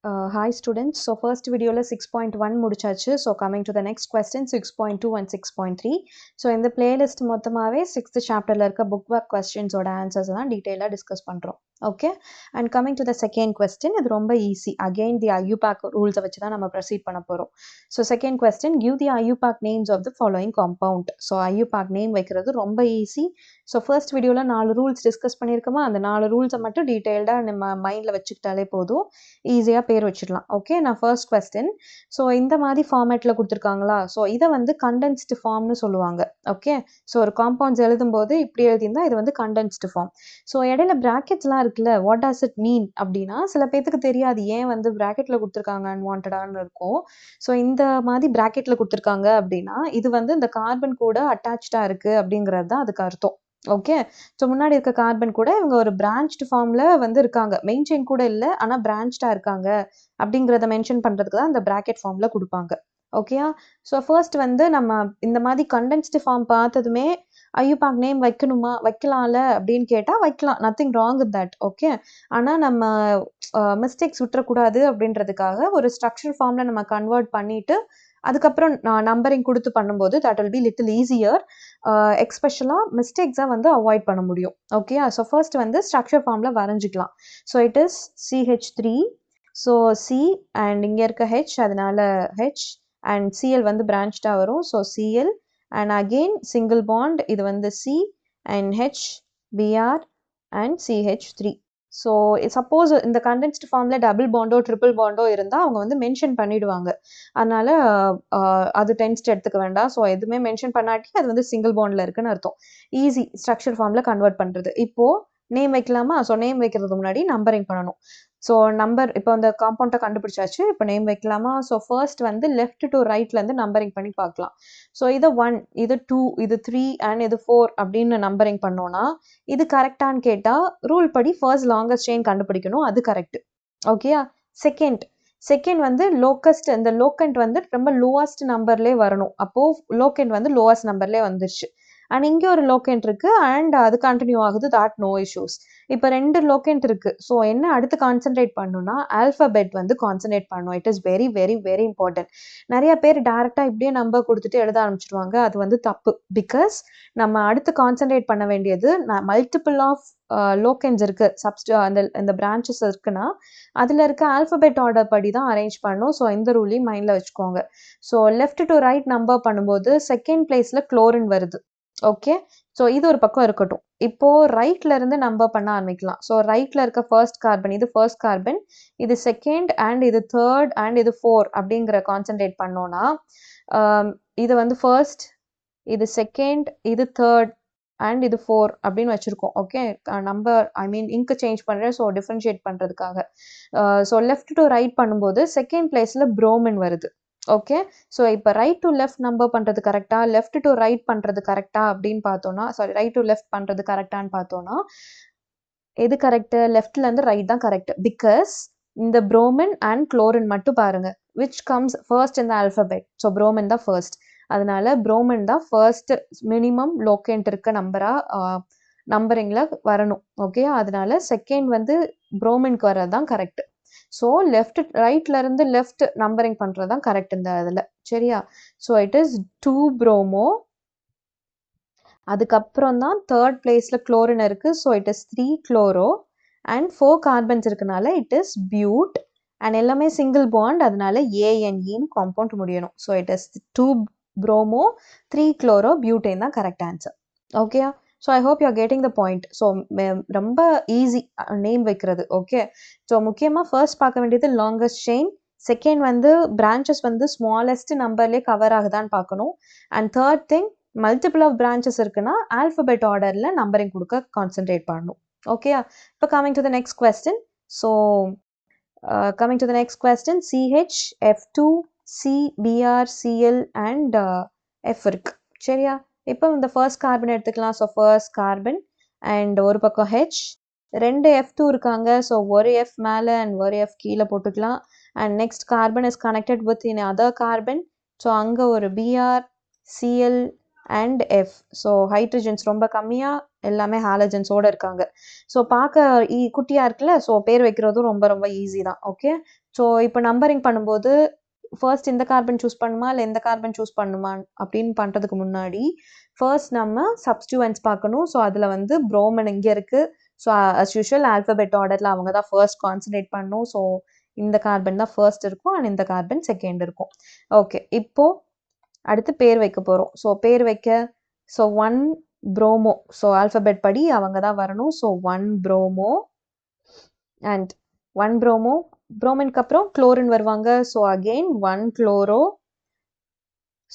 Hi students. So first video la 6.1 முடிச்சாச்சு. So coming to the next question 6.2 and 6.3. So இந்த playlist மொத்தமாவே 6th chapterல இருக்க book work questions ஓட answers தான் டீடைலா discuss பண்றோம். Okay, and coming to the second question, இது ரொம்ப easy. Again the IUPAC rules வச்சு தான் நம்ம proceed பண்ண போறோம். So second question, give the IUPAC names of the following compound. So IUPAC name வைக்கிறது ரொம்ப easy. So first videoல 4 rules டிஸ்கஸ் பண்ணியிருக்கோமா, அந்த 4 ரூல்ஸை மட்டும் டீடைல்டா நம்ம மைண்ட்ல வச்சுக்கிட்டாலே போதும், ஈஸியாக பேர் வச்சிடலாம். ஓகே, நான் ஃபர்ஸ்ட் கொஸ்டின். ஸோ இந்த மாதிரி ஃபார்மேட்டில் கொடுத்துருக்காங்களா, ஸோ இதை வந்து கண்டென்ஸ்டு ஃபார்ம்னு சொல்லுவாங்க. ஓகே, ஸோ ஒரு காம்பவுண்ட்ஸ் எழுதும்போது இப்படி எழுதியிருந்தா இது வந்து கண்டென்ஸ்டு ஃபார்ம். ஸோ இடையில ப்ராக்கெட்ஸ்லாம் இருக்குல்ல, வாட் டாஸ் இட் மீன் அப்படின்னா சில பேத்துக்கு தெரியாது ஏன் வந்து ப்ராக்கெட்டில் கொடுத்துருக்காங்க அன்வான்டான்னு இருக்கும். ஸோ இந்த மாதிரி ப்ராக்கெட்டில் கொடுத்துருக்காங்க அப்படின்னா இது வந்து இந்த கார்பன் கூட அட்டாச்சாக இருக்குது அப்படிங்கிறது தான் அதுக்கு அர்த்தம். ஓகே, ஸோ முன்னாடி இருக்க கார்பன் கூட இவங்க ஒரு பிரான்ச்டு ஃபார்ம்ல வந்து இருக்காங்க, மெயின் செயின் கூட இல்லை ஆனால் பிரான்ச்டா இருக்காங்க அப்படிங்கிறத மென்ஷன் பண்றதுக்கு தான் இந்த பிராக்கெட் ஃபார்ம்ல கொடுப்பாங்க. ஓகேயா, ஸோ ஃபர்ஸ்ட் வந்து நம்ம இந்த மாதிரி கண்டென்ஸ்டு ஃபார்ம் பார்த்ததுமே ஐயூபாக் நேம் வைக்கணுமா, வைக்கலாம்ல அப்படின்னு கேட்டால் வைக்கலாம், nothing wrong with that. Okay, ஆனால் நம்ம மிஸ்டேக்ஸ் விட்டுறக்கூடாது அப்படின்றதுக்காக ஒரு ஸ்ட்ரக்சர் ஃபார்ம்ல நம்ம கன்வெர்ட் பண்ணிட்டு அதுக்கப்புறம் நம்பரிங் கொடுத்து பண்ணும்போது that will be little easier, எக்ஸ்பெஷலாக மிஸ்டேக்ஸை வந்து அவாய்ட் பண்ண முடியும். ஓகே, ஸோ ஃபர்ஸ்ட் வந்து ஸ்ட்ரக்சர் ஃபார்மில் வரைஞ்சிக்கலாம். So it is CH3, so C and இங்கே இருக்க H அதனால H அண்ட் Cl வந்து பிரான்ச்டாக வரும், so Cl and again single bond, இது வந்து C and H Br and CH3. So suppose இந்த கண்டென்ஸ்டு ஃபார்மில் டபுள் பாண்டோ ட்ரிபிள் பாண்டோ இருந்தால் அவங்க வந்து மென்ஷன் பண்ணிடுவாங்க, அதனால அது டென்ஸ்ட் எடுத்துக்க வேண்டாம். ஸோ எதுவுமே மென்ஷன் பண்ணாட்டி அது வந்து சிங்கிள் பாண்டில் இருக்குன்னு அர்த்தம். ஈஸி ஸ்ட்ரக்சர் ஃபார்மில் கன்வெர்ட் பண்ணுறது. இப்போது நேம் வைக்கலாமா, ஸோ நேம் வைக்கிறதுக்கு முன்னாடி நம்பரிங் பண்ணணும். ஸோ நம்பர் இப்போ அந்த காம்பவுண்டை கண்டுபிடிச்சாச்சு, இப்போ நேம் வைக்கலாமா. ஸோ ஃபர்ஸ்ட் வந்து லெஃப்ட் டு ரைட்லேருந்து நம்பரிங் பண்ணி பார்க்கலாம். ஸோ இது 1, இது 2, இது 3 அண்ட் இது 4 அப்படின்னு நம்பரிங் பண்ணோன்னா இது கரெக்டான்னு கேட்டால் ரூல் படி ஃபர்ஸ்ட் லாங்கஸ்ட் செயின் கண்டுபிடிக்கணும், அது கரெக்ட். ஓகேயா, செகண்ட் வந்து லோக்கஸ்ட், இந்த லோக்கண்ட் வந்து ரொம்ப லோவஸ்ட் நம்பர்லேயே வரணும், அப்போது லோக்கண்ட் வந்து லோவஸ்ட் நம்பர்லேயே வந்துருச்சு. அண்ட் இங்கே ஒரு லோக்கண்ட் இருக்கு அண்ட் அது கண்டினியூ ஆகுது, தாட் நோ இஷ்யூஸ். இப்போ 2 லோக்கண்ட் இருக்கு, ஸோ என்ன அடுத்து கான்சென்ட்ரேட் பண்ணணும்னா ஆல்ஃபபெட் வந்து கான்சென்ட்ரேட் பண்ணணும். It is very very very important. நிறைய பேர் டேரெக்டாக இப்படியே நம்பர் கொடுத்துட்டு எழுத ஆரம்பிச்சிடுவாங்க, அது வந்து தப்பு. பிகாஸ் நம்ம அடுத்து கான்சென்ட்ரேட் பண்ண வேண்டியது மல்டிபிள் ஆஃப் லோக்கன்ஸ் இருக்கு, அந்த பிரான்ச்சஸ் இருக்குன்னா அதில் இருக்க ஆல்ஃபபெட் ஆர்டர் படி தான் அரேஞ்ச் பண்ணணும். ஸோ இந்த ரூலையும் மைண்டில் வச்சுக்கோங்க. So left to right number பண்ணும்போது செகண்ட் பிளேஸில் குளோரின் வருது. ஓகே, ஸோ இது ஒரு பக்கம் இருக்கட்டும். இப்போ ரைட்ல இருந்து நம்பர் பண்ண ஆரம்பிக்கலாம். ஸோ ரைட்ல இருக்க ஃபர்ஸ்ட் கார்பன், இது ஃபர்ஸ்ட் கார்பன், இது செகண்ட் அண்ட் இது தேர்ட் அண்ட் இது 4 அப்படிங்கிற கான்சென்ட்ரேட் பண்ணோன்னா இது வந்து ஃபர்ஸ்ட், இது செகண்ட், இது தேர்ட் அண்ட் இது 4 அப்படின்னு வச்சுருக்கோம். ஓகே, நம்பர் இங்கு சேஞ்ச் பண்ணுறேன், ஸோ டிஃப்ரென்ஷியேட் பண்ணுறதுக்காக. ஸோ லெஃப்ட் டு ரைட் பண்ணும்போது செகண்ட் பிளேஸில் ப்ரோமின் வருது. ஓகே, ஸோ இப்போ ரைட் டு லெஃப்ட் நம்பர் பண்ணுறது கரெக்டா, லெஃப்ட் டு ரைட் பண்ணுறது கரெக்டா அப்படின்னு பார்த்தோன்னா, சாரி ரைட் டு லெஃப்ட் பண்ணுறது கரெக்டான்னு பார்த்தோன்னா எது கரெக்டு, லெஃப்ட்லேருந்து ரைட் தான் கரெக்ட். பிகாஸ் இந்த ப்ரோமின் அண்ட் குளோரின் மட்டும் பாருங்க, which comes first in the alphabet. So bromine தான் ஃபர்ஸ்ட், அதனால ப்ரோமின் தான் ஃபர்ஸ்ட் மினிமம் லோக்கண்ட் இருக்க நம்பரிங்கில் வரணும். ஓகே, அதனால செகண்ட் வந்து ப்ரோமின்க்கு வர்றது தான் கரெக்ட். ஸோ லெஃப்ட் ரைட்ல இருந்து லெஃப்ட் நம்பரிங் பண்ணுறது தான் கரெக்ட் இந்த இதில், சரியா. ஸோ இட் இஸ் 2 ப்ரோமோ, அதுக்கப்புறம் தான் தேர்ட் பிளேஸில் குளோரின் இருக்குது, so it is 3 chloro and 4 carbons இருக்கனால இட் இஸ் பியூட் அண்ட் எல்லாமே சிங்கிள் பாண்ட், அதனால ANEன்னு காம்பவுண்ட் முடியணும். So it is 2 promo 3 chloro butane தான் கரெக்ட் ஆன்சர். ஓகேயா, so I hope you are getting the point. So ரொம்ப easy name வைக்கிறது. Okay, so முக்கியமாக first பார்க்க வேண்டியது லாங்கஸ்ட் செயின், செகண்ட் வந்து பிரான்ச்சஸ் வந்து ஸ்மாலஸ்ட் நம்பர்லேயே கவர் ஆகுதான்னு பார்க்கணும், and third thing multiple of branches இருக்குன்னா ஆல்ஃபபெட் ஆர்டரில் நம்பரிங் கொடுக்க கான்சென்ட்ரேட் பண்ணணும். ஓகேயா, இப்போ coming to the next question. So coming to the next question, CH, F2, C, Br, Cl and F இருக்கு, சரியா. இப்போ இந்த ஃபர்ஸ்ட் கார்பன் எடுத்துக்கலாம். ஸோ ஃபர்ஸ்ட் கார்பன் அண்ட் ஒரு பக்கம் H, 2 F2 இருக்காங்க, ஸோ ஒரு F மேலே அண்ட் ஒரு F கீழே போட்டுக்கலாம். And next carbon is connected with in other carbon, so அங்கே ஒரு Br, Cl and F. So hydrogens ரொம்ப கம்மியாக எல்லாமே ஹாலஜன்ஸோடு இருக்காங்க. ஸோ பார்க்க குட்டியாக இருக்குல்ல, ஸோ பேர் வைக்கிறதும் ரொம்ப ரொம்ப ஈஸி தான். ஓகே, ஸோ இப்போ நம்பரிங் பண்ணும்போது ஃபர்ஸ்ட் இந்த கார்பன் சூஸ் பண்ணுமா இல்லை இந்த கார்பன் சூஸ் பண்ணுமா அப்படின்னு பண்ணுறதுக்கு முன்னாடி ஃபர்ஸ்ட் நம்ம சப்ஸ்டியூவன்ஸ் பார்க்கணும். ஸோ அதில் வந்து புரோமன் இங்கே இருக்குது. ஸோ அஸ் யூஷுவல் ஆல்ஃபபெட் ஆர்டரில் அவங்க தான் ஃபர்ஸ்ட் கான்சன்ட்ரேட் பண்ணணும். ஸோ இந்த கார்பன் தான் ஃபர்ஸ்ட் இருக்கும் அண்ட் இந்த கார்பன் செகண்ட் இருக்கும். ஓகே, இப்போது அடுத்து பேர் வைக்க போகிறோம். ஸோ பேர் வைக்க ஸோ 1 ப்ரோமோ, ஸோ ஆல்ஃபபெட் படி அவங்க தான் வரணும். ஸோ 1 ப்ரோமோ அண்ட் 1 ப்ரோமோ, ப்ரோமின்க்கு அப்புறம் குளோரின் வருவாங்க. So again 1 chloro.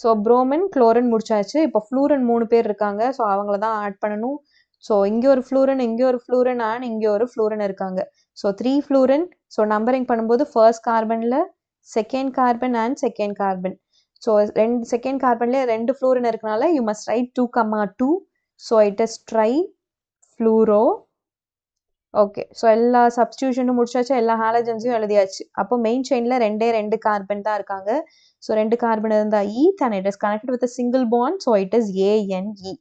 So bromine chlorine முடிச்சாச்சு. இப்போ ஃப்ளூரின் 3 பேர் இருக்காங்க. ஸோ அவங்கள தான் ஆட் பண்ணணும். ஸோ இங்கே ஒரு ஃப்ளூரின், இங்கே ஒரு ஃப்ளூரின் அண்ட் இங்கே ஒரு ஃப்ளூரின் இருக்காங்க. So 3 fluorine. ஸோ நம்பரிங் பண்ணும்போது ஃபர்ஸ்ட் கார்பனில் second carbon and second carbon. So second கார்பன்லேயே 2 ஃப்ளூரின் இருக்கனால you must write 2,2. So it is trifluoro. Okay, so எல்லா சப்ஸ்டியூஷனும் முடிச்சாச்சு, எல்லா ஹாலஜன்ஸையும் எழுதியாச்சு. அப்போ மெயின் செயினில் 2 கார்பன் தான் இருக்காங்க. ஸோ 2 கார்பன் இருந்தால் Eid and it is connected with single bond. So it is ANE.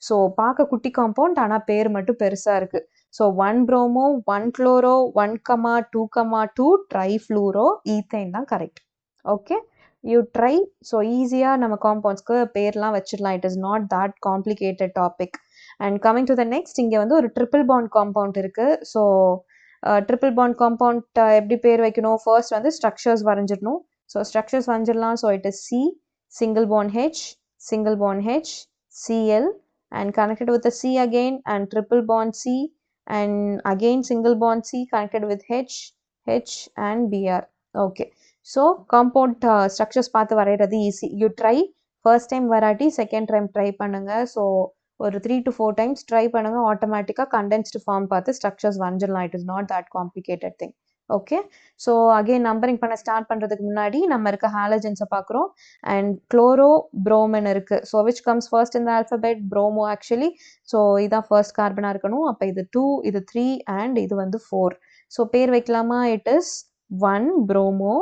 So பார்க்க குட்டி காம்பவுண்ட், ஆனால் பேர் மட்டும் பெருசாக இருக்குது. ஸோ 1 ப்ரோமோ, 1 குளோரோ, 1,2,2 ட்ரைஃப்ளூரோ ஈத்தைன் தான் correct. Okay, you try. So ஈஸியாக நம்ம காம்பவுண்ட்ஸ்க்கு பேர்லாம் வச்சிடலாம். It is not that complicated topic. And coming to the next, இங்கே வந்து ஒரு ட்ரிபிள் பாண்ட் காம்பவுண்ட் இருக்குது. ஸோ ட்ரிபிள் பாண்ட் காம்பவுண்ட் எப்படி பேர் வைக்கணும்? ஃபர்ஸ்ட் வந்து ஸ்ட்ரக்சர்ஸ் வரைஞ்சிடணும். ஸோ ஸ்ட்ரக்சர்ஸ் வரைஞ்சிடலாம். So it is C, single bond H, Cl and connected with the C again and triple bond C and again single bond C connected with H and Br. Okay, so compound structures பார்த்து வரைகிறது easy. You try. First time வராட்டி second time try பண்ணுங்க. So ஒரு 3 to 4 times try பண்ணுங்க. ஆட்டோமேட்டிக்காக condensed form பார்த்து structures வரைஞ்சிடலாம். It is not that complicated thing. Okay, so again numbering பண்ண ஸ்டார்ட் பண்ணுறதுக்கு முன்னாடி நம்ம இருக்க ஹாலஜன்ஸை பார்க்குறோம். அண்ட் குளோரோ ப்ரோமின் இருக்குது. ஸோ விச் கம்ஸ் ஃபர்ஸ்ட் இந்த ஆல்ஃபபெட்? Bromo actually. ஸோ இதான் ஃபர்ஸ்ட் கார்பனாக இருக்கணும். அப்போ இது 2, இது 3 அண்ட் இது வந்து 4. ஸோ பேர் வைக்கலாமா? It is 1 promo.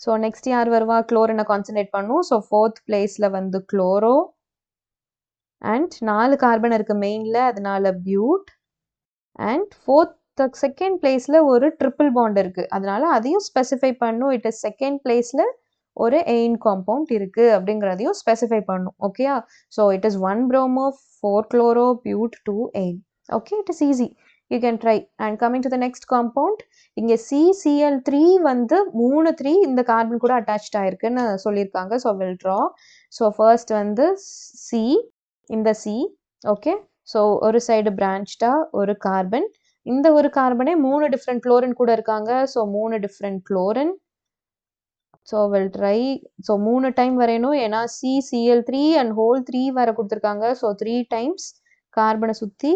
So next யார் வருவா? குளோரினை கான்சன்ட்ரேட் பண்ணும். ஸோ 4th பிளேஸில் வந்து குளோரோ அண்ட் 4 கார்பன் இருக்குது மெயினில், அதனால பியூட். அண்ட் செகண்ட் பிளேஸில் ஒரு ட்ரிபிள் பாண்ட் இருக்குது, அதனால அதையும் ஸ்பெசிஃபை பண்ணும். இட் இஸ் செகண்ட் பிளேஸில் ஒரு எயின் காம்பவுண்ட் இருக்குது அப்படிங்கிறதையும் ஸ்பெசிஃபை பண்ணும். ஓகேயா? So it is 1 bromo, 4 chloro, but, 2 ene. Okay, it is easy. You can try. And coming to the next compound, இங்கே CCl3 வந்து 3 இந்த கார்பன் கூட அட்டாச்ட் ஆயிருக்குன்னு சொல்லியிருக்காங்க. So will draw. So first வந்து C, இந்த C. ஓகே, ஸோ ஒரு side பிரான்ச்டா ஒரு கார்பன், இந்த ஒரு கார்பனே 3 டிஃப்ரெண்ட் குளோரின் கூட இருக்காங்க. So 3 different chlorine. So will try. So 3 time வரையணும், ஏன்னா CCl3 அண்ட் ஹோல் 3 வர கொடுத்துருக்காங்க. ஸோ 3 டைம்ஸ் கார்பனை சுற்றி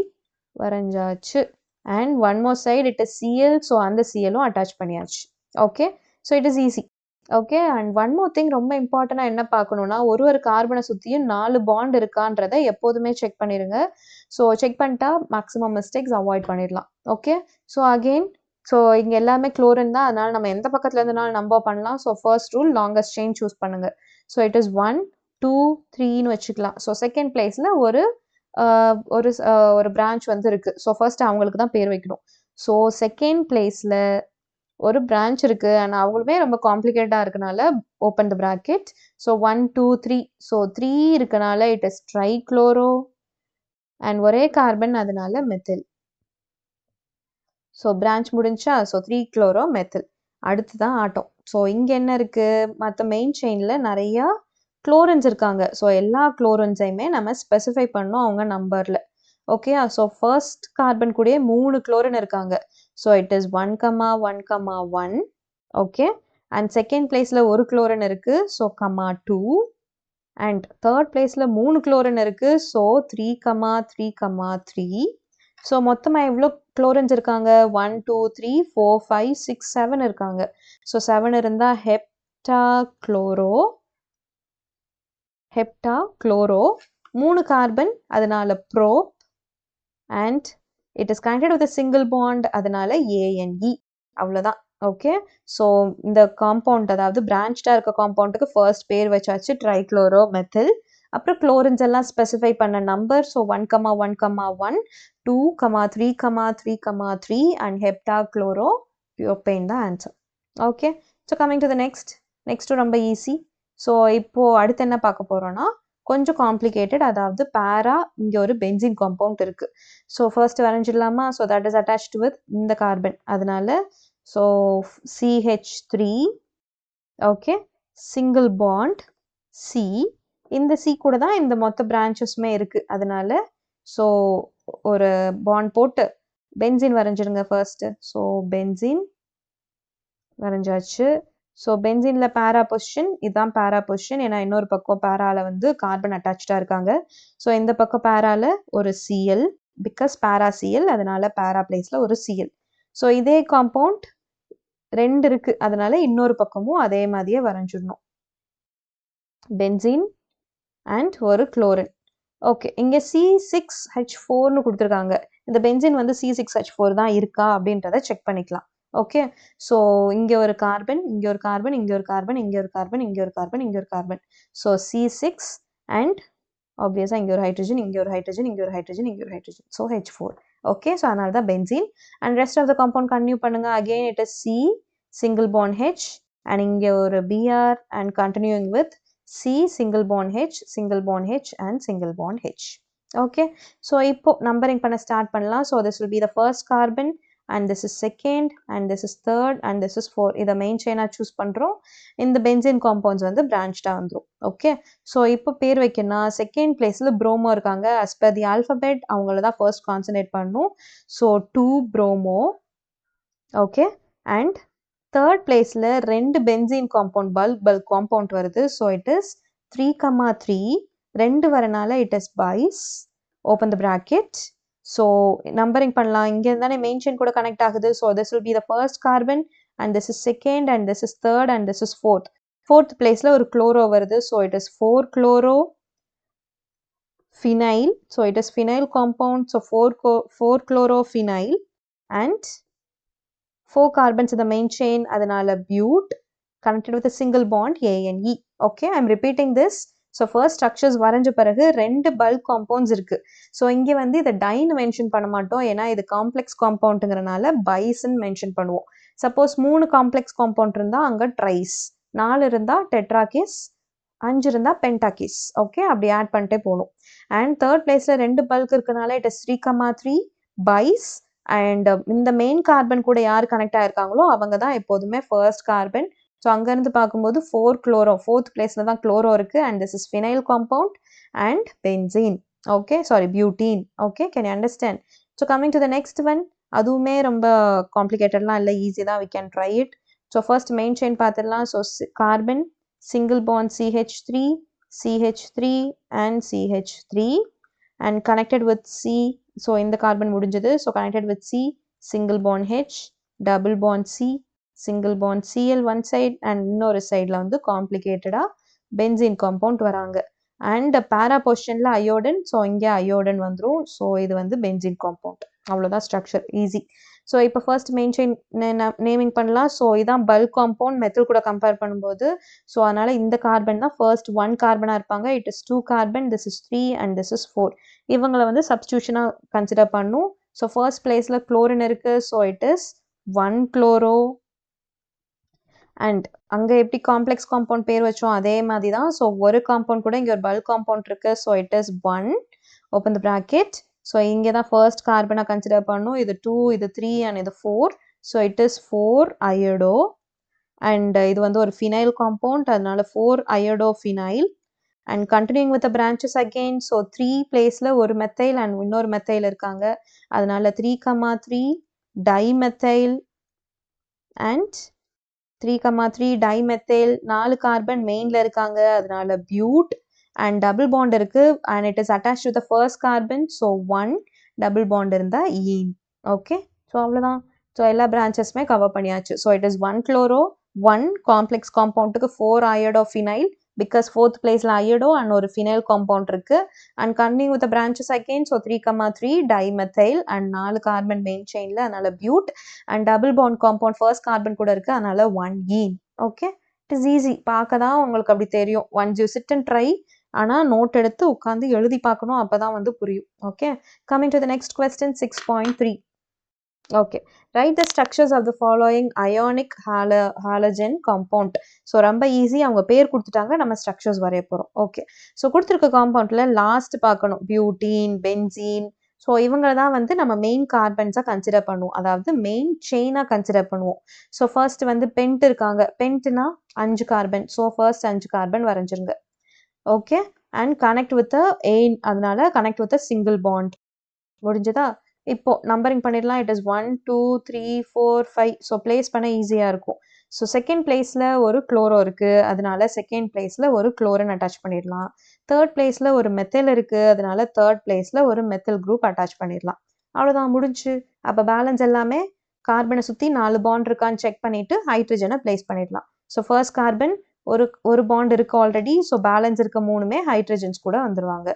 வரைஞ்சாச்சு. And one more side it is Cl. So அந்த Cலும் அட்டாச் பண்ணியாச்சு. Okay, so it is easy. Okay, and one more thing, ரொம்ப இம்பார்ட்டண்டாக என்ன பார்க்கணுன்னா, ஒரு கார்பனை சுற்றியும் 4 பாண்ட் இருக்கான்றதை எப்போதுமே செக் பண்ணிடுங்க. ஸோ செக் பண்ணிட்டா மேக்ஸிமம் மிஸ்டேக்ஸ் அவாய்ட் பண்ணிடலாம். ஓகே, ஸோ அகெயின், ஸோ இங்கே எல்லாமே குளோரின் தான், அதனால் நம்ம எந்த பக்கத்தில் இருந்தனாலும் நம்பர் பண்ணலாம். So first rule, longest chain choose பண்ணுங்கள். ஸோ இட் இஸ் 1, 2, 3ன்னு வச்சுக்கலாம். ஸோ செகண்ட் பிளேஸில் ஒரு பிரான்ச் வந்து இருக்குது. ஸோ ஃபர்ஸ்ட் அவங்களுக்கு தான் பேர் வைக்கணும். ஸோ செகண்ட் பிளேஸில் ஒரு பிரான்ச் இருக்குது அண்ட் அவங்களுமே ரொம்ப காம்ப்ளிகேட்டாக இருக்கனால open the bracket. So 1, 2, 3. So 3 இருக்கனால இட் இஸ் ட்ரைக்ளோரோ அண்ட் ஒரே கார்பன், அதனால மெத்தில். ஸோ பிரான்ச் முடிஞ்சா. So 3 chloro methyl. அடுத்து தான் ஆட்டம். ஸோ இங்கே என்ன இருக்குது? மற்ற மெயின் செயினில் நிறையா குளோரின்ஸ் இருக்காங்க. ஸோ எல்லா குளோரின்ஸையுமே நம்ம ஸ்பெசிஃபை பண்ணோம் அவங்க நம்பரில். ஓகேயா? ஸோ ஃபர்ஸ்ட் கார்பன் கூடயே 3 குளோரின் இருக்காங்க. So it is 1,1,1. Okay, and second பிளேஸில் ஒரு குளோரின் இருக்குது. ஸோ 2. அண்ட் தேர்ட் பிளேஸில் 3 குளோரின் இருக்குது. ஸோ 3,3,3. ஸோ மொத்தமாக எவ்வளோ குளோரின்ஸ் இருக்காங்க? 1, 2, 3, 4, 5, 6, 7 இருக்காங்க. ஸோ 7 இருந்தால் ஹெப்டாக்ளோரோ 3 கார்பன், அதனால probe. And it is connected with single bond, அதனால ANE. அவ்வளோதான். ஓகே, ஸோ இந்த காம்பவுண்ட், அதாவது பிரான்ச்டாக இருக்க காம்பவுண்டுக்கு ஃபர்ஸ்ட் பேர் வச்சாச்சு, ட்ரைக்ளோரோ மெத்தில். அப்புறம் குளோரின்ஸ் எல்லாம் ஸ்பெசிஃபை பண்ண நம்பர். ஸோ 1,1,1, 2,3,3,3 அண்ட் ஹெப்டாக்ளோரோ பியூப்பேன் தான் answer. Okay, so coming to the next ரொம்ப ஈஸி. ஸோ இப்போது அடுத்து என்ன பார்க்க போகிறோன்னா கொஞ்சம் காம்ப்ளிகேட்டட், அதாவது பேரா இங்கே ஒரு பென்சின் காம்பவுண்ட் இருக்குது. ஸோ ஃபர்ஸ்ட் வரைஞ்சிடலாமா? So that is attached with இந்த கார்பன், அதனால so CH3, okay, single bond C, இந்த C கூட தான் இந்த மொத்த பிரான்ச்சஸுமே இருக்குது. அதனால ஸோ ஒரு பாண்ட் போட்டு பென்சின் வரைஞ்சிடுங்க ஃபர்ஸ்ட்டு. ஸோ பென்சின் வரைஞ்சாச்சு. ஸோ பென்சினில் பேரா பொசிஷன், இதுதான் பேரா பொசிஷன். ஏன்னா இன்னொரு பக்கம் பேராவில் வந்து கார்பன் அட்டாச்சாக இருக்காங்க. ஸோ இந்த பக்கம் பேராவில் ஒரு Cl, பிகாஸ் பேரா Cl, அதனால பேரா பிளேஸில் ஒரு Cl. ஸோ இதே காம்பவுண்ட் 2 இருக்குது, அதனால இன்னொரு பக்கமும் அதே மாதிரியே வரைஞ்சிடணும். பென்சின் அண்ட் ஒரு குளோரின். ஓகே, இங்கே C6H4னு கொடுத்துருக்காங்க. இந்த பென்சின் வந்து C6H4 தான் இருக்கா அப்படின்றத செக் பண்ணிக்கலாம். ஓகே, ஸோ இங்கே ஒரு கார்பன், இங்கே ஒரு கார்பன், இங்கே ஒரு கார்பன், இங்கே ஒரு கார்பன், இங்கே ஒரு கார்பன், இங்கே ஒரு கார்பன். ஸோ C6 அண்ட் ஆப்வியஸாக இங்கே ஒரு ஹைட்ரஜன், இங்கே ஒரு ஹைட்ரஜன், இங்கே ஒரு ஹைட்ரஜன், இங்கே ஒரு hydrogen. So H4. Okay, so அதனால தான் benzene. And rest of the compound continue பண்ணுங்க. Again it is C, single bond H, and இங்கே ஒரு Br and continuing with C, single bond H, single bond H and single bond H. Okay, so இப்போ numbering பண்ண start பண்ணலாம். So this will be the first carbon and this is second and this is third and this is fourth. இதை main chain choose பண்ணுறோம். இந்த benzene compounds வந்து branched வந்துரும். Okay, so இப்போ பேர் வைக்கணும்னா second placeல bromo இருக்காங்க. As per the alphabet அவங்கள தான் first concentrate பண்ணணும். So 2-bromo. Okay, and third placeல 2 benzene compound, bulk compound வருது. So it is 3,3, 2 வரனால it is bis, open the bracket. So numbering பண்ணலாம். இங்க இருந்தானே main chain கூட connect ஆகுது. So this will be the first carbon and this is second and this is third and this is fourth. Fourth placeல ஒரு chloro வருது. So it is 4-chloro phenyl. So it is phenyl compound. So 4-chlorophenyl and 4 carbons in the main chain, அதனால bute connected with a single bond ANE. Okay, I'm repeating this. So first structures வரைஞ்ச பிறகு 2 bulk compounds இருக்கு. So இங்கே வந்து இதை டைன்னு mention பண்ண மாட்டோம், ஏன்னா இது காம்ப்ளெக்ஸ் காம்பவுண்டுங்கிறனால பைஸ்ன்னு மென்ஷன் பண்ணுவோம். சப்போஸ் 3 காம்ப்ளெக்ஸ் காம்பவுண்ட் இருந்தால் அங்கே ட்ரைஸ், 4 இருந்தால் டெட்ராகிஸ், 5 இருந்தால் பென்டாகிஸ். ஓகே, அப்படி ஆட் பண்ணிட்டே போகணும். அண்ட் தேர்ட் பிளேஸில் 2 பல்க் இருக்கனால இட் இஸ் 3,3 பைஸ். அண்ட் இந்த மெயின் கார்பன் கூட யார் கனெக்ட் ஆகிருக்காங்களோ அவங்க தான் எப்போதுமே ஃபர்ஸ்ட் கார்பன். ஸோ அங்கேருந்து பார்க்கும்போது 4-chloro, ஃபோர்த் பிளேஸில் தான் குளோரோ இருக்குது. And this is phenyl compound and benzene. Okay, sorry, butene. Okay, can you understand? So coming to the next one, அதுவுமே ரொம்ப காம்ப்ளிகேட்டட்லாம் இல்லை, ஈஸி தான், we can try it. So first main chain பார்த்துடலாம். So carbon, single bond CH3, CH3 and CH3 and connected with C. So இந்த carbon முடிஞ்சது. So connected with C, single bond H, double bond C, single bond Cl one side and இன்னொரு சைடில் வந்து காம்ப்ளிகேட்டடாக benzene compound வராங்க. And பேரா பொசிஷனில் அயோடன். So இங்கே அயோடன் வந்துடும். ஸோ இது வந்து பென்சீன் காம்பவுண்ட். அவ்வளோதான் ஸ்ட்ரக்சர், ஈஸி. ஸோ இப்போ ஃபர்ஸ்ட் மெயின் செயின் நேமிங் பண்ணலாம். ஸோ இதான் பல்க் காம்பவுண்ட் மெத்தில் கூட கம்பேர் பண்ணும்போது. ஸோ அதனால் இந்த கார்பன் தான் ஃபர்ஸ்ட் 1 கார்பனாக இருப்பாங்க. It is 2 carbon, this is 3 and this is 4. இவங்களை வந்து சப்ஸ்டியூஷனாக கன்சிடர் பண்ணும். ஸோ ஃபர்ஸ்ட் பிளேஸில் குளோரின் இருக்குது. So it is 1-chloro. And அங்கே எப்படி காம்ப்ளெக்ஸ் காம்பவுண்ட் பேர் வச்சோம் அதே மாதிரி தான். ஸோ ஒரு காம்பவுண்ட் கூட இங்கே ஒரு பல்க் காம்பவுண்ட் இருக்குது. So it is 1, open the bracket. So இங்கே தான் ஃபர்ஸ்ட் கார்பனாக கன்சிடர் பண்ணும். இது 2, இது 3 அண்ட் இது 4. So it is 4-iodo. And இது வந்து ஒரு ஃபினைல் காம்பவுண்ட், அதனால 4-iodophenyl. And continuing with the branches again. So 3 பிளேஸில் ஒரு மெத்தைல் அண்ட் இன்னொரு மெத்தைல் இருக்காங்க. அதனால 3,3 dimethyl அண்ட் 3,3 dimethyl. 4 கார்பன் மெயினில் இருக்காங்க, அதனால பியூட். அண்ட் டபுள் பாண்ட் இருக்குது and it is attach to the first carbon. So 1 double bond இருந்தால் ஈன். ஓகே, ஸோ அவ்வளோதான். ஸோ எல்லா பிரான்ச்சஸுமே கவர் பண்ணியாச்சு. So it is 1-chloro, 1 complex காம்பவுண்டுக்கு 4-iodophenyl, பிகாஸ் ஃபோர்த் பிளேஸில் அயோடோ அண்ட் ஒரு ஃபினைல் காம்பவுண்ட் இருக்குது. And continue with branches again. So 3,3 dimethyl and 4 carbon main செயினில், அதனால but. And double bond compound first carbon கூட இருக்குது, அதனால 1 ene. Okay, it is easy. பார்க்க தான் உங்களுக்கு அப்படி தெரியும். Once you sit and try, ஆனால் நோட் எடுத்து உட்காந்து எழுதி பார்க்கணும், அப்போ தான் வந்து புரியும். Okay, coming to the next question 6.3. Okay, write the structures of the following ionic halogen compound. So ரொம்ப ஈஸி, அவங்க பேர் கொடுத்துட்டாங்க, நம்ம ஸ்ட்ரக்சர்ஸ் வரைய போகிறோம். ஓகே, ஸோ கொடுத்துருக்க காம்பவுண்டில் லாஸ்ட் பார்க்கணும், பியூட்டீன், பென்சீன். ஸோ இவங்களை தான் வந்து நம்ம மெயின் கார்பன்ஸாக கன்சிடர் பண்ணுவோம், அதாவது மெயின் செயினாக கன்சிடர் பண்ணுவோம். ஸோ ஃபர்ஸ்ட் வந்து பென்ட் இருக்காங்க, பென்ட்னா 5 கார்பன். ஸோ ஃபர்ஸ்ட் 5 கார்பன் வரைஞ்சிருங்க. Okay, and connect with ane, அதனால கனெக்ட் வித் சிங்கிள் பாண்ட். முடிஞ்சதா? இப்போ நம்பரிங் பண்ணிடலாம். It is 1 2 3 4 5. ஸோ பிளேஸ் பண்ண ஈஸியாக இருக்கும். ஸோ செகண்ட் பிளேஸில் ஒரு குளோரோ இருக்குது, அதனால செகண்ட் பிளேஸில் ஒரு குளோரின் அட்டாச் பண்ணிடலாம். தேர்ட் பிளேஸில் ஒரு மெத்தில் இருக்குது, அதனால தேர்ட் பிளேஸில் ஒரு மெத்தில் குரூப் அட்டாச் பண்ணிடலாம். அவ்வளோதான், முடிஞ்சு. அப்போ பேலன்ஸ் எல்லாமே கார்பனை சுற்றி 4 பாண்ட் இருக்கான்னு செக் பண்ணிவிட்டு ஹைட்ரஜனை பிளேஸ் பண்ணிடலாம். ஸோ ஃபர்ஸ்ட் கார்பன் ஒரு பாண்ட் இருக்குது ஆல்ரெடி, ஸோ பேலன்ஸ் இருக்க 3மே ஹைட்ரஜன்ஸ் கூட வந்துடுவாங்க.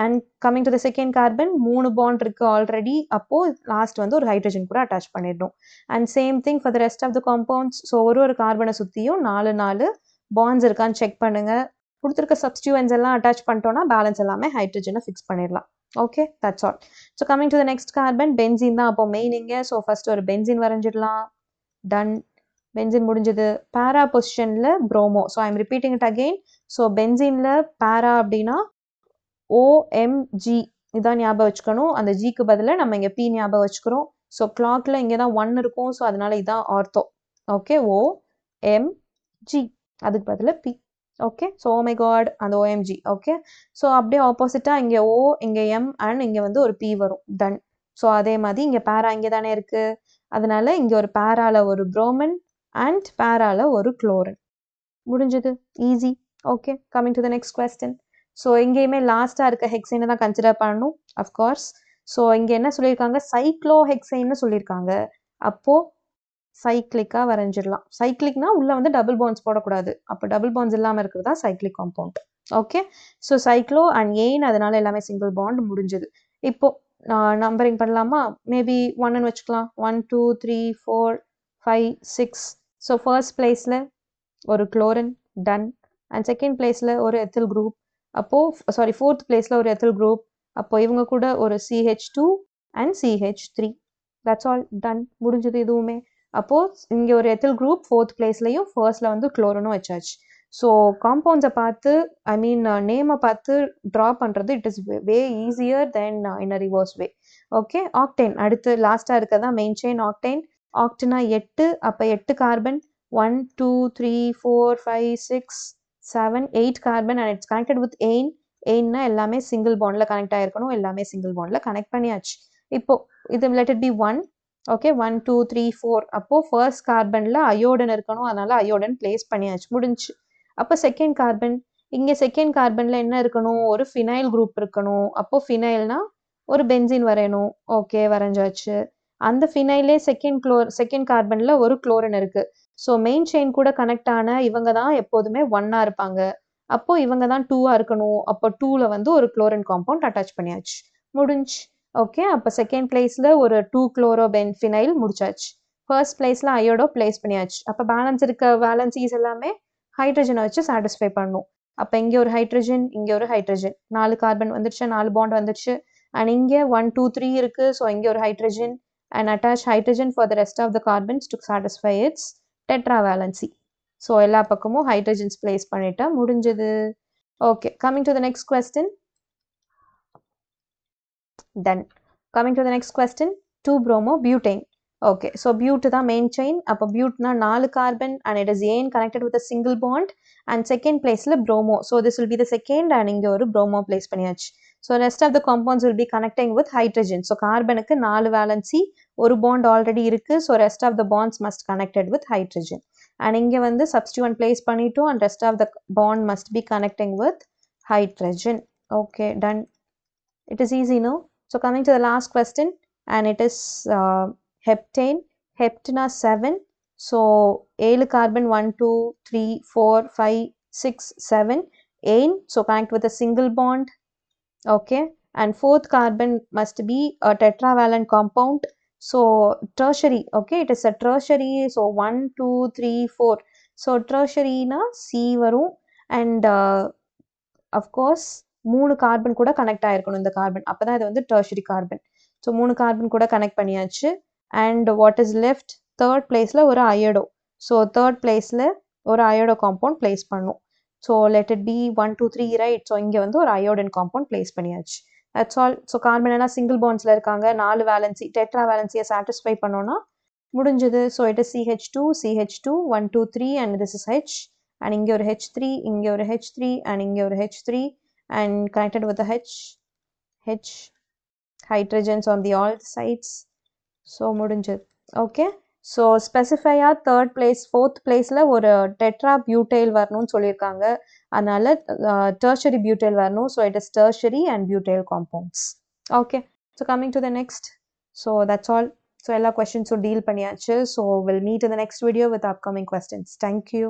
And coming to the second carbon 3 bond இருக்குது ஆல்ரெடி, அப்போது லாஸ்ட் வந்து ஒரு ஹைட்ரஜன் கூட அட்டாச் பண்ணிடணும். And same thing for the rest of the compounds. So ஒரு கார்பனை சுற்றியும் 4 பாண்ட்ஸ் இருக்கான்னு செக் பண்ணுங்கள். கொடுத்துருக்க சப்ஸ்டியூவன்ஸ் எல்லாம் அட்டாச் பண்ணிட்டோன்னா பேலன்ஸ் எல்லாமே ஹைட்ரஜனை ஃபிக்ஸ் பண்ணிடலாம். Okay, that's all. So coming to the next carbon, benzene தான் அப்போ மெயின் இங்கே. ஸோ ஃபர்ஸ்ட் ஒரு பென்சின் வரைஞ்சிடலாம். டன், பென்சின் முடிஞ்சது. பேரா பொசிஷனில் bromo. So I am repeating it again. So பென்சினில் பேரா அப்படின்னா OMG இதான் ஞாபகம் வச்சுக்கணும். அந்த ஜிக்கு பதிலாக நம்ம இங்கே பி ஞாபகம் வச்சுக்கிறோம். ஸோ கிளாக்ல இங்கே தான் 1 இருக்கும், ஸோ அதனால இதான் ஆர்த்தோ. ஓகே, OMG, அதுக்கு பதிலாக B. Okay, so oh my God, அந்த OMG. ஓகே, ஸோ அப்படியே ஆப்போசிட்டாக இங்கே O, இங்கே M அண்ட் இங்கே வந்து ஒரு P வரும். டன். ஸோ அதே மாதிரி இங்கே பேரா இங்கே தானே இருக்குது, அதனால இங்கே ஒரு பேரால ஒரு ப்ரோமன் அண்ட் பேரால ஒரு குளோரின். முடிஞ்சது, easy. Okay, coming to the next question. So எங்கேயுமே லாஸ்ட்டாக இருக்க ஹெக்ஸைனை தான் கன்சிடர் பண்ணணும், அஃப்கோர்ஸ். ஸோ இங்கே என்ன சொல்லியிருக்காங்க, சைக்ளோ ஹெக்ஸைன்னு சொல்லியிருக்காங்க. அப்போது சைக்ளிக்காக வரைஞ்சிடலாம். சைக்ளிக்னா உள்ளே வந்து டபுள் பாண்ட்ஸ் போடக்கூடாது, அப்போ டபுள் பாண்ட்ஸ் இல்லாமல் இருக்கிறது தான் cyclic compound. Okay, so cyclo and Ain, அதனால எல்லாமே சிங்கிள் பாண்ட். முடிஞ்சது. இப்போ நம்பரிங் பண்ணலாமா? மேபி 1ன்னு வச்சுக்கலாம். 1 2 3 4 5 6. ஸோ ஃபர்ஸ்ட் பிளேஸில் ஒரு குளோரின். டன். அண்ட் செகண்ட் பிளேஸில் ஒரு எத்தில் குரூப். அப்போது ஃபோர்த் பிளேஸில் ஒரு எத்தில் குரூப். அப்போ இவங்க கூட ஒரு CH2 and CH3. That's all, ton. முடிஞ்சது இதுவுமே. அப்போது இங்கே ஒரு எத்தில் குரூப் ஃபோர்த் பிளேஸ்லையும் ஃபர்ஸ்டில் வந்து குளோரினும் வச்சாச்சு. ஸோ காம்பவுண்ட்ஸை பார்த்து, ஐ மீன் நேமை பார்த்து ட்ரா பண்ணுறது it is way easier then in a reverse way. Okay, octane அடுத்து லாஸ்ட்டாக இருக்கிறதா மெயின் செயின் ஆக்டேன். ஆக்டனா 8, அப்போ 8 carbon. 1 2 3 4 5 6 7 8 carbon and it's connected with ane. எயின்னா எல்லாமே சிங்கிள் பாண்டில் கனெக்ட் ஆகிருக்கணும், எல்லாமே சிங்கிள் பாண்டில் கனெக்ட் பண்ணியாச்சு. இப்போ இது லெட் இட் பி 1. ஓகே, 1 2 3 4. அப்போது ஃபர்ஸ்ட் கார்பனில் அயோடன் இருக்கணும், அதனால் அயோடன் பிளேஸ் பண்ணியாச்சு. முடிஞ்சு. அப்போ செகண்ட் கார்பன், இங்கே செகண்ட் கார்பனில் என்ன இருக்கணும், ஒரு ஃபினைல் குரூப் இருக்கணும். அப்போது ஃபினைல்னா ஒரு பென்சின் வரையணும். ஓகே, வரைஞ்சாச்சு. அந்த ஃபினைலே செகண்ட் கார்பனில் ஒரு குளோரின் இருக்குது. ஸோ மெயின் செயின் கூட கனெக்ட் ஆன இவங்க தான் எப்போதுமே 1ஆக இருப்பாங்க. அப்போது இவங்க தான் 2ஆக இருக்கணும். அப்போ 2ல் வந்து ஒரு குளோரின் காம்பவுண்ட் அட்டாச் பண்ணியாச்சு. முடிஞ்சு. ஓகே, அப்போ செகண்ட் பிளேஸில் ஒரு 2 குளோரோபென்ஃபினைல் முடிச்சாச்சு. ஃபர்ஸ்ட் பிளேஸில் அயோடோ பிளேஸ் பண்ணியாச்சு. அப்போ பேலன்ஸ் இருக்க வேலன்சிஸ் எல்லாமே ஹைட்ரஜனை வச்சு சாட்டிஸ்ஃபை பண்ணும். அப்போ இங்கே ஒரு ஹைட்ரஜன், இங்கே ஒரு ஹைட்ரஜன், 4 கார்பன் வந்துடுச்சு, 4 பாண்ட் வந்துடுச்சு. அண்ட் இங்கே 1 2 3 இருக்குது, ஸோ இங்கே ஒரு hydrogen and attach hydrogen for the rest of the carbons to satisfy its tetravalency. So எல்லா பக்கமும் ஹைட்ரஜன்ஸ் பிளேஸ் பண்ணிட்டா முடிஞ்சது. Okay, coming to the next question. Done. Coming to the next question, 2-bromo-butane. Okay, so but தான் main chain. அப்போ பியூட்னா 4 carbon and it is ane connected with a single bond and second பிளேஸில் bromo. So this will be the second and இங்கே ஒரு bromo place பண்ணியாச்சு. So rest of the compounds will be connecting with hydrogen. So கார்பனுக்கு 4 valency, ஒரு bond already இருக்குது. So rest of the bonds must connected with hydrogen. And இங்கே வந்து substituent place பண்ணிட்டோம் and rest of the bond must be connecting with hydrogen. Okay, done. It is easy, no? So coming to the last question, and it is heptane. Heptana 7. So 7 carbon 1 2 3 4 5 6 7 8. So connect with a single bond. Okay, and fourth carbon must be a tetravalent compound. So tertiary. Okay, it is a tertiary. So 1 2 3 4. So tertiary na C varum and of course 3 carbon கூட connect ஆயிருக்கணும் இந்த carbon. அப்போ தான் இது வந்து tertiary carbon. So 3 carbon கூட connect பண்ணியாச்சு. And what is left, third பிளேஸில் ஒரு அயோடோ. ஸோ தேர்ட் பிளேஸில் ஒரு அயோடோ காம்பவுண்ட் பிளேஸ் பண்ணும். So let it be 1 2 3 right. So இங்கே வந்து ஒரு அயோடின் காம்பவுண்ட் பிளேஸ் பண்ணியாச்சு. That's all. ஸோ கார்பன் எல்லாம் சிங்கிள் பாண்ட்ஸில் இருக்காங்க, 4 வேலன்சி டெட்ரா வேலன்சியை சாட்டிஸ்ஃபை பண்ணோன்னா முடிஞ்சது. So it is CH2 CH2 1 2 3 and this is H. and இங்கே ஒரு H3, இங்கே ஒரு H3 and இங்கே ஒரு H3 and connected with the H hydrogens on the all sides. So முடிஞ்சது. ஓகே. ஸோ ஸ்பெசிஃபையாக தேர்ட் பிளேஸ் ஃபோர்த் பிளேஸில் ஒரு டெட்ரா பியூட்டைல் வரணும்னு சொல்லியிருக்காங்க. அதனால டெர்ஷரி பியூட்டைல் வரணும். So it is tertiary and butyl compounds. Okay. So coming to the next. So that's all. So எல்லா கொஸ்டின்ஸும் டீல் பண்ணியாச்சு. So will meet in the next video with upcoming questions. Thank you.